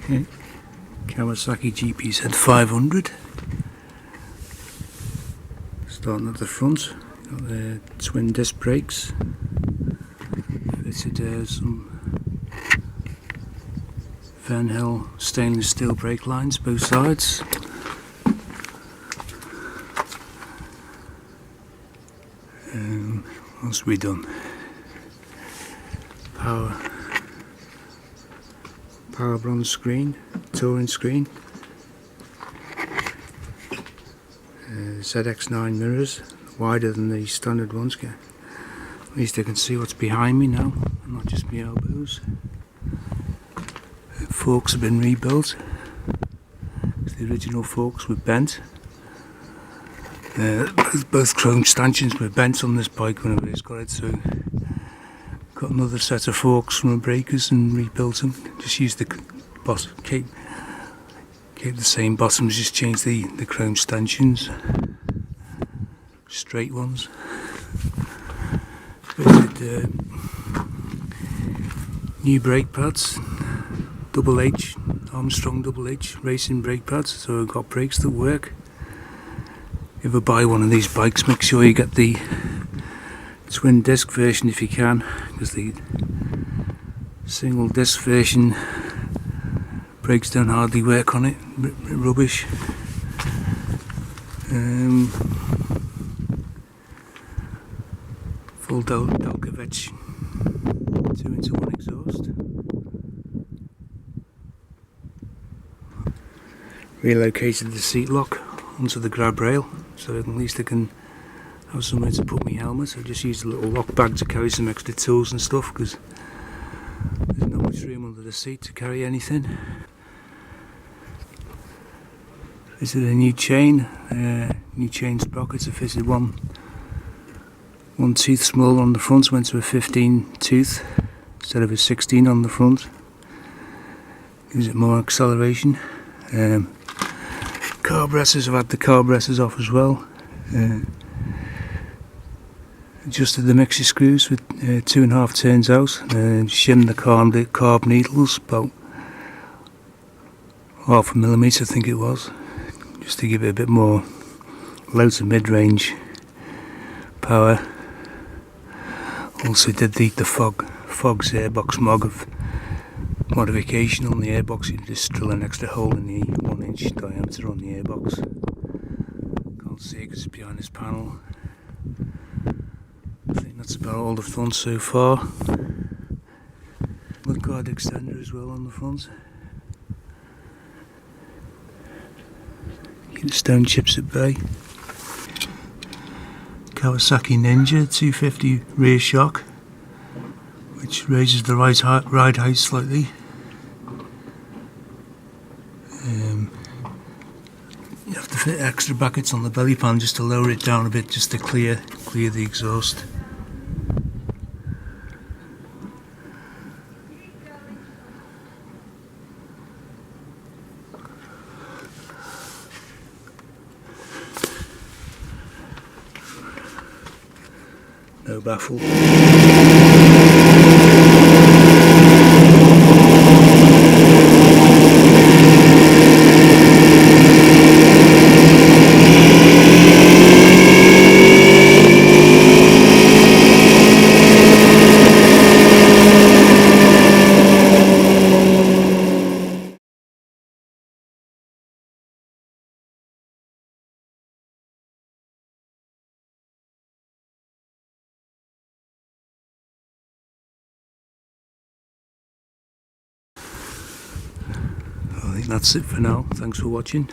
Okay. Kawasaki GPZ 500. Starting at the front, got the twin disc brakes. Fitted some Van Hel stainless steel brake lines both sides. What else have we done? Power bronze screen, touring screen. ZX9 mirrors, wider than the standard ones. At least I can see what's behind me now, and not just my elbows. Forks have been rebuilt. The original forks were bent. Both chrome stanchions were bent on this bike when I first got it, so got another set of forks from the breakers and rebuilt them. Just used the bottom, keep the same bottoms, just changed the chrome stanchions, straight ones. Fitted new brake pads, double H, Armstrong double H racing brake pads, so I've got brakes that work. If you ever buy one of these bikes, make sure you get the twin disc version if you can, because the single disc version brakes don't hardly work on it. Rubbish. Full Dalkovich 2-in-1 exhaust. Relocated the seat lock onto the grab rail, so at least I can have somewhere to put my helmet. I just used a little lock bag to carry some extra tools and stuff, because there's not much room under the seat to carry anything. Fitted a new chain sprockets. I fitted one tooth smaller on the front, went to a 15 tooth instead of a 16 on the front. Gives it more acceleration. Carburetors, I've had the carburetors off as well. Adjusted the mixer screws with 2.5 turns out. Shimmed the carb needles about 0.5 millimetre, I think it was, just to give it a bit more low to mid-range power. Also did the Fog's airbox modification on the airbox. You just drill an extra hole in the 1-inch diameter on the airbox. Can't see it because it's behind this panel. I think that's about all I've done so far. Mudguard extender as well on the front. Keep the stone chips at bay. Kawasaki Ninja 250 rear shock, which raises the ride height slightly. You have to fit extra brackets on the belly pan just to lower it down a bit, just to clear the exhaust. No baffle. I think that's it for now. Thanks for watching.